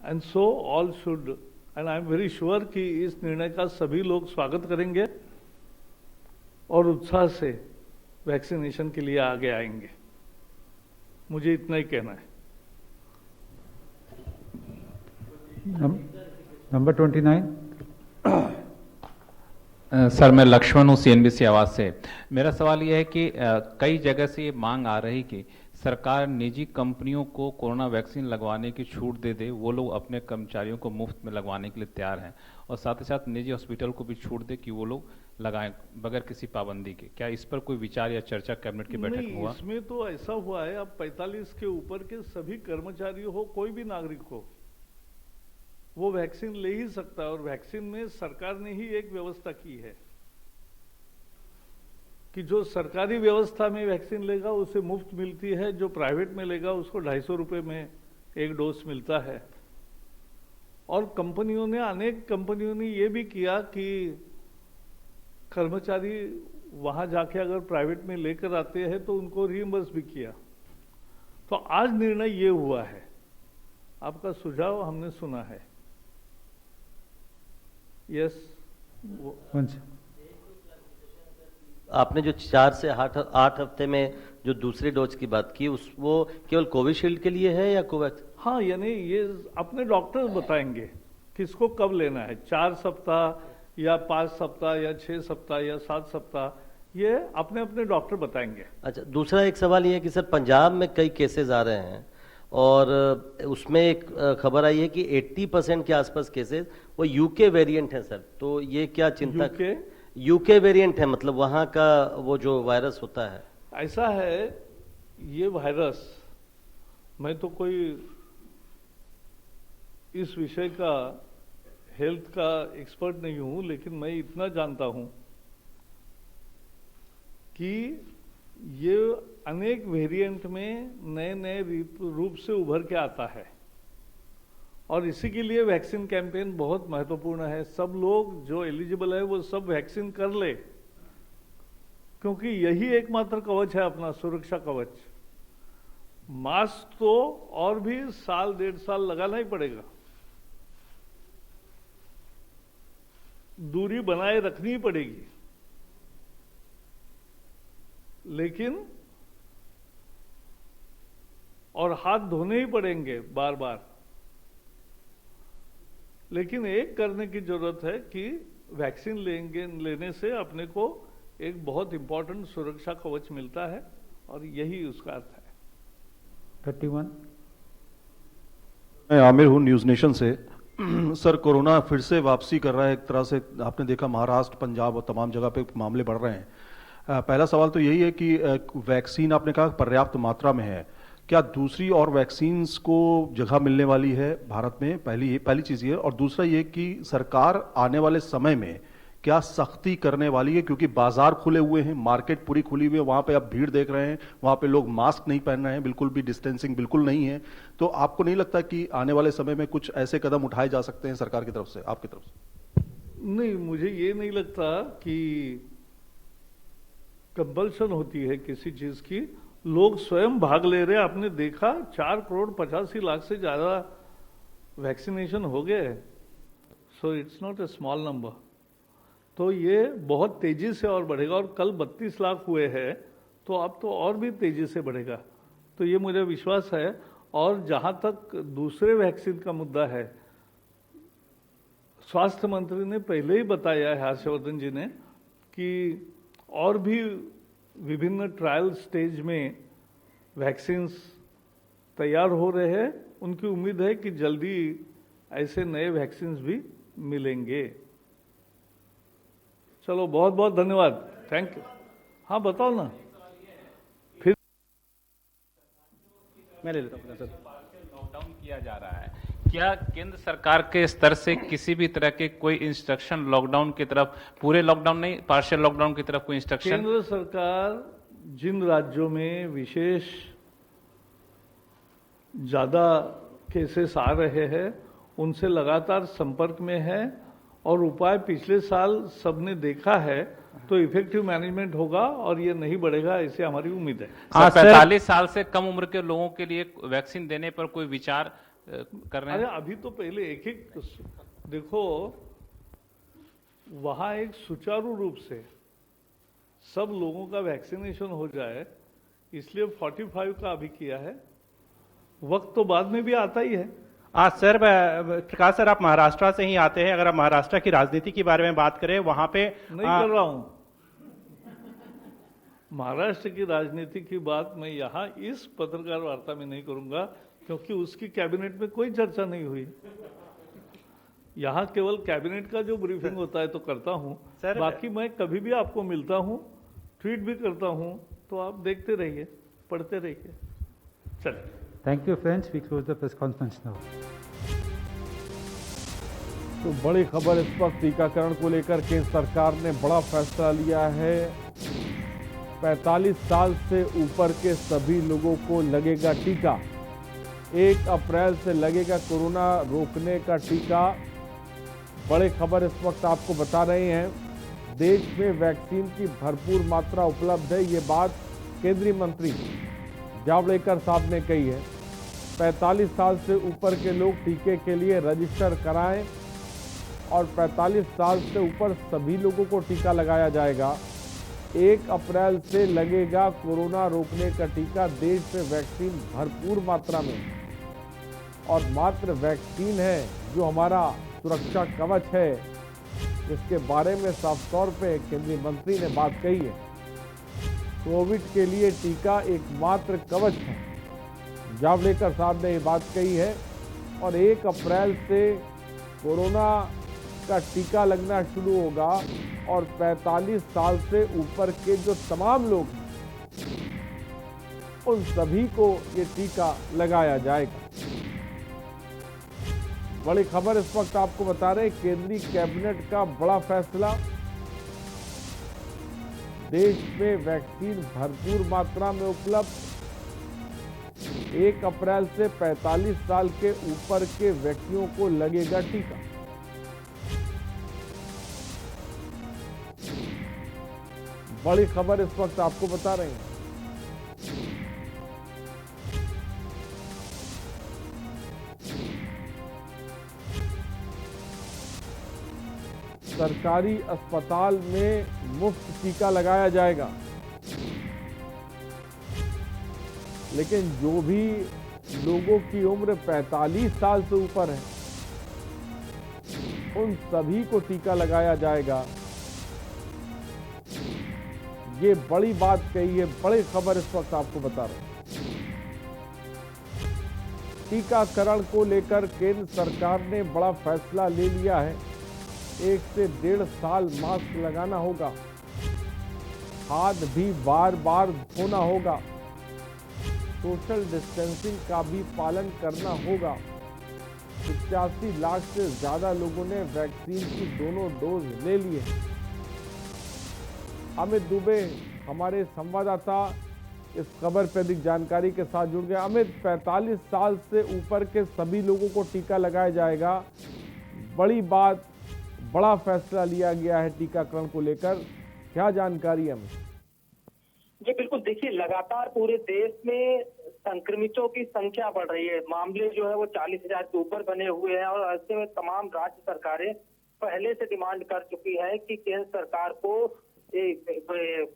And so all should, and I am very sure कि इस निर्णय का सभी लोग स्वागत करेंगे और उत्साह से वैक्सीनेशन के लिए आगे आएंगे। मुझे इतना ही कहना है। नंबर 29। सर, मैं लक्ष्मण हूँ CNBC आवाज से। मेरा सवाल यह है कि कई जगह से ये मांग आ रही कि सरकार निजी कंपनियों को कोरोना वैक्सीन लगवाने की छूट दे दे, वो लोग अपने कर्मचारियों को मुफ्त में लगवाने के लिए तैयार हैं, और साथ ही साथ निजी हॉस्पिटल को भी छूट दे कि वो लोग लगाएं बगैर किसी पाबंदी के। क्या इस पर कोई विचार या चर्चा कैबिनेट की बैठक में हुआ? इसमें तो ऐसा हुआ है, अब 45 के ऊपर के सभी कर्मचारी हो, कोई भी नागरिक हो, वो वैक्सीन ले ही सकता है। और वैक्सीन में सरकार ने ही एक व्यवस्था की है कि जो सरकारी व्यवस्था में वैक्सीन लेगा उसे मुफ्त मिलती है, जो प्राइवेट में लेगा उसको 250 रुपये में एक डोज मिलता है। और कंपनियों ने, अनेक कंपनियों ने ये भी किया कि कर्मचारी वहां जाके अगर प्राइवेट में लेकर आते हैं तो उनको रिइंबर्स भी किया। तो आज निर्णय ये हुआ है, आपका सुझाव हमने सुना है। यस, आपने जो 4 से 8 हफ्ते में जो दूसरे डोज की बात की, वो केवल कोविशील्ड के लिए है या कोवैक्स? हाँ, यानी ये अपने डॉक्टर बताएंगे किसको कब लेना है, 4 सप्ताह या 5 सप्ताह या 6 सप्ताह या 7 सप्ताह, ये अपने अपने डॉक्टर बताएंगे। अच्छा, दूसरा एक सवाल ये है कि सर पंजाब में कई केसेस आ रहे हैं और उसमें एक खबर आई है कि 80% के आसपास केसेस वो यूके वेरिएंट है सर, तो ये क्या चिंता? यूके वेरिएंट है, मतलब वहां का वो जो वायरस होता है। ऐसा है, ये वायरस, मैं तो कोई इस विषय का, हेल्थ का एक्सपर्ट नहीं हूं, लेकिन मैं इतना जानता हूं कि ये अनेक वेरिएंट में नए नए रूप से उभर के आता है, और इसी के लिए वैक्सीन कैंपेन बहुत महत्वपूर्ण है। सब लोग जो एलिजिबल है वो सब वैक्सीन कर ले, क्योंकि यही एकमात्र कवच है अपना, सुरक्षा कवच। मास्क तो और भी 1.5 साल लगाना ही पड़ेगा, दूरी बनाए रखनी ही पड़ेगी, लेकिन और हाथ धोने ही पड़ेंगे बार बार। लेकिन एक करने की जरूरत है कि वैक्सीन लेने से अपने को एक बहुत इंपॉर्टेंट सुरक्षा कवच मिलता है, और यही उसका अर्थ है। 31। मैं आमिर हूँ न्यूज़ नेशन से। सर, कोरोना फिर से वापसी कर रहा है एक तरह से। आपने देखा महाराष्ट्र, पंजाब और तमाम जगह पे मामले बढ़ रहे हैं। पहला सवाल तो यही है कि वैक्सीन आपने कहा पर्याप्त मात्रा में है, क्या दूसरी और वैक्सीन्स को जगह मिलने वाली है भारत में? पहली चीज़ ये। और दूसरा ये कि सरकार आने वाले समय में क्या सख्ती करने वाली है, क्योंकि बाजार खुले हुए हैं, मार्केट पूरी खुली हुई है, वहाँ पे आप भीड़ देख रहे हैं, वहाँ पे लोग मास्क नहीं पहन रहे हैं, बिल्कुल भी डिस्टेंसिंग बिल्कुल नहीं है। तो आपको नहीं लगता कि आने वाले समय में कुछ ऐसे कदम उठाए जा सकते हैं सरकार की तरफ से, आपकी तरफ से? नहीं, मुझे ये नहीं लगता कि कंपल्सन होती है किसी चीज की। लोग स्वयं भाग ले रहे हैं। आपने देखा 4,85,00,000 से ज्यादा वैक्सीनेशन हो गए, so it's not a small number. तो ये बहुत तेजी से और बढ़ेगा, और कल 32 लाख हुए हैं, तो अब तो और भी तेजी से बढ़ेगा। तो ये मुझे विश्वास है। और जहां तक दूसरे वैक्सीन का मुद्दा है, स्वास्थ्य मंत्री ने पहले ही बताया है, हर्षवर्धन जी ने, कि और भी विभिन्न ट्रायल स्टेज में वैक्सीन्स तैयार हो रहे हैं। उनकी उम्मीद है कि जल्दी ऐसे नए वैक्सीन्स भी मिलेंगे। चलो, बहुत बहुत धन्यवाद, थैंक यू। हाँ, बताओ ना फिर। मैं ले लेता हूँ सर। लॉकडाउन किया जा रहा है, क्या केंद्र सरकार के स्तर से किसी भी तरह के कोई इंस्ट्रक्शन लॉकडाउन की तरफ, पूरे लॉकडाउन नहीं, पार्शियल लॉकडाउन की तरफ कोई इंस्ट्रक्शन? केंद्र सरकार जिन राज्यों में विशेष ज्यादा केसेस आ रहे हैं उनसे लगातार संपर्क में है, और उपाय पिछले साल सबने देखा है, तो इफेक्टिव मैनेजमेंट होगा और ये नहीं बढ़ेगा, ऐसे हमारी उम्मीद है। 45 साल से कम उम्र के लोगों के लिए वैक्सीन देने पर कोई विचार कर रहे अरे हैं? अभी तो पहले एक एक देखो, वहाँ एक सुचारू रूप से सब लोगों का वैक्सीनेशन हो जाए, इसलिए 45 का अभी किया है। वक्त तो बाद में भी आता ही है। सर, प्रकाश सर, आप महाराष्ट्र से ही आते हैं। अगर आप महाराष्ट्र की राजनीति के बारे में बात करें, वहां पे नहीं कर रहा हूं महाराष्ट्र की राजनीति की बात मैं यहाँ इस पत्रकार वार्ता में नहीं करूंगा, क्योंकि उसकी कैबिनेट में कोई चर्चा नहीं हुई। यहाँ केवल कैबिनेट का जो ब्रीफिंग होता है तो करता हूँ, सर, बाकी मैं कभी भी आपको मिलता हूँ, ट्वीट भी करता हूँ, तो आप देखते रहिए, पढ़ते रहिए। चलिए, Thank you, friends. We close the press conference now. तो बड़ी खबर, इस वक्त टीकाकरण को लेकर केंद्र सरकार ने बड़ा फैसला लिया है। 45 साल से ऊपर के सभी लोगों को लगेगा टीका। 1 अप्रैल से लगेगा कोरोना रोकने का टीका। बड़ी खबर इस वक्त आपको बता रहे हैं। देश में वैक्सीन की भरपूर मात्रा उपलब्ध है, ये बात केंद्रीय मंत्री जावड़ेकर साहब ने कही है। 45 साल से ऊपर के लोग टीके के लिए रजिस्टर कराएं और 45 साल से ऊपर सभी लोगों को टीका लगाया जाएगा। 1 अप्रैल से लगेगा कोरोना रोकने का टीका। देश में वैक्सीन भरपूर मात्रा में, और मात्र वैक्सीन है जो हमारा सुरक्षा कवच है, इसके बारे में साफ तौर पे केंद्रीय मंत्री ने बात कही है। कोविड के लिए टीका एकमात्र कवच है, जावड़ेकर साहब ने ये बात कही है। और 1 अप्रैल से कोरोना का टीका लगना शुरू होगा और 45 साल से ऊपर के जो तमाम लोग हैं उन सभी को ये टीका लगाया जाएगा। बड़ी खबर इस वक्त आपको बता रहे, केंद्रीय कैबिनेट का बड़ा फैसला। देश में वैक्सीन भरपूर मात्रा में उपलब्ध। 1 अप्रैल से 45 साल के ऊपर के व्यक्तियों को लगेगा टीका। बड़ी खबर इस वक्त आपको बता रहे हैं। सरकारी अस्पताल में मुफ्त टीका लगाया जाएगा, लेकिन जो भी लोगों की उम्र 45 साल से ऊपर है उन सभी को टीका लगाया जाएगा। ये बड़ी बात कही है, बड़ी खबर इस वक्त आपको बता रहे हैं। टीकाकरण को लेकर केंद्र सरकार ने बड़ा फैसला ले लिया है। 1 से 1.5 साल मास्क लगाना होगा, हाथ भी बार बार धोना होगा, सोशल डिस्टेंसिंग का भी पालन करना होगा। 85 लाख से ज्यादा लोगों ने वैक्सीन की दोनों डोज ले लिए। अमित दुबे हमारे संवाददाता इस खबर पर अधिक जानकारी के साथ जुड़ गए। अमित, 45 साल से ऊपर के सभी लोगों को टीका लगाया जाएगा। बड़ी बात, बड़ा फैसला लिया गया है टीकाकरण को लेकर, क्या जानकारी है हमें? जी बिल्कुल, देखिए लगातार पूरे देश में संक्रमितों की संख्या बढ़ रही है। मामले जो है वो 40,000 के ऊपर बने हुए हैं और ऐसे में तमाम राज्य सरकारें पहले से डिमांड कर चुकी है कि केंद्र सरकार को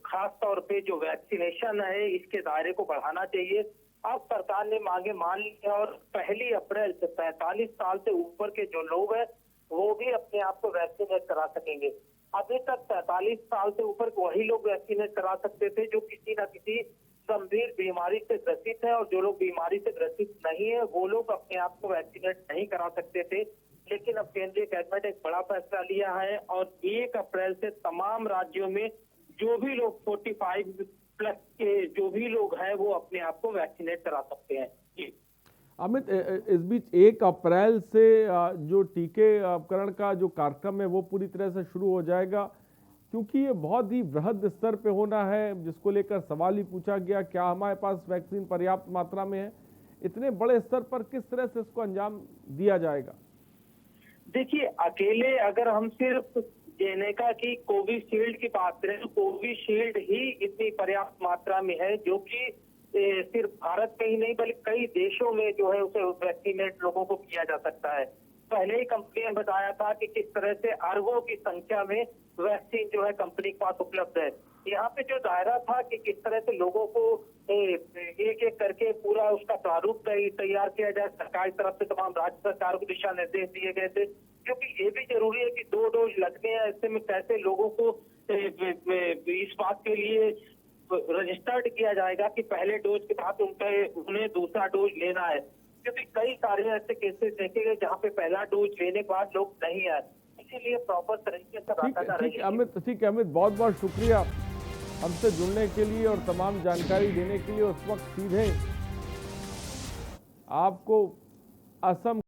खास तौर पे जो वैक्सीनेशन है इसके दायरे को बढ़ाना चाहिए। अब सरकार ने मांगे मान ली है और 1 अप्रैल से 45 साल से ऊपर के जो लोग हैं वो भी अपने आप को वैक्सीनेट करा सकेंगे। अभी तक 45 साल से ऊपर वही लोग वैक्सीनेट करा सकते थे जो किसी न किसी गंभीर बीमारी से ग्रसित है, और जो लोग बीमारी से ग्रसित नहीं है वो लोग अपने आप को वैक्सीनेट नहीं करा सकते थे। लेकिन अब केंद्रीय कैबिनेट एक बड़ा फैसला लिया है और 1 अप्रैल से तमाम राज्यों में जो भी लोग 45 प्लस के जो भी लोग हैं वो अपने आप को वैक्सीनेट करा सकते हैं। जी अमित, इस बीच 1 अप्रैल से जो टीकाकरण का जो कार्यक्रम है वो पूरी तरह से शुरू हो जाएगा, क्योंकि ये बहुत ही बृहद स्तर पे होना है, जिसको लेकर सवाल ही पूछा गया क्या हमारे पास वैक्सीन पर्याप्त मात्रा में है। इतने बड़े स्तर पर किस तरह से इसको अंजाम दिया जाएगा? देखिए, अकेले अगर हम सिर्फ जेनेका की कोविशील्ड की बात करें तो कोविशील्ड ही इतनी पर्याप्त मात्रा में है जो कि सिर्फ भारत में ही नहीं बल्कि कई देशों में जो है उसे वैक्सीनेट लोगों को किया जा सकता है। पहले ही कंपनी ने बताया था कि किस तरह से अरबों की संख्या में वैक्सीन जो है कंपनी के पास उपलब्ध है। यहाँ पे जो दायरा था कि किस तरह से लोगों को एक एक करके पूरा उसका प्रारूप तैयार किया जाए, सरकार की तरफ से तमाम राज्य सरकार को दिशा निर्देश दिए गए थे, क्योंकि ये भी जरूरी है कि 2 डोज लगने हैं। ऐसे में कैसे लोगों को इस बात के लिए रजिस्टर्ड किया जाएगा कि पहले डोज के बाद उन्हें दूसरा डोज लेना है, क्योंकि कई सारे ऐसे केसेस देखे गए जहाँ पे पहला डोज लेने के बाद लोग नहीं आए। इसीलिए प्रॉपर तरीके से ठीक है अमित, बहुत बहुत शुक्रिया हमसे जुड़ने के लिए और तमाम जानकारी देने के लिए। उस वक्त सीधे आपको असम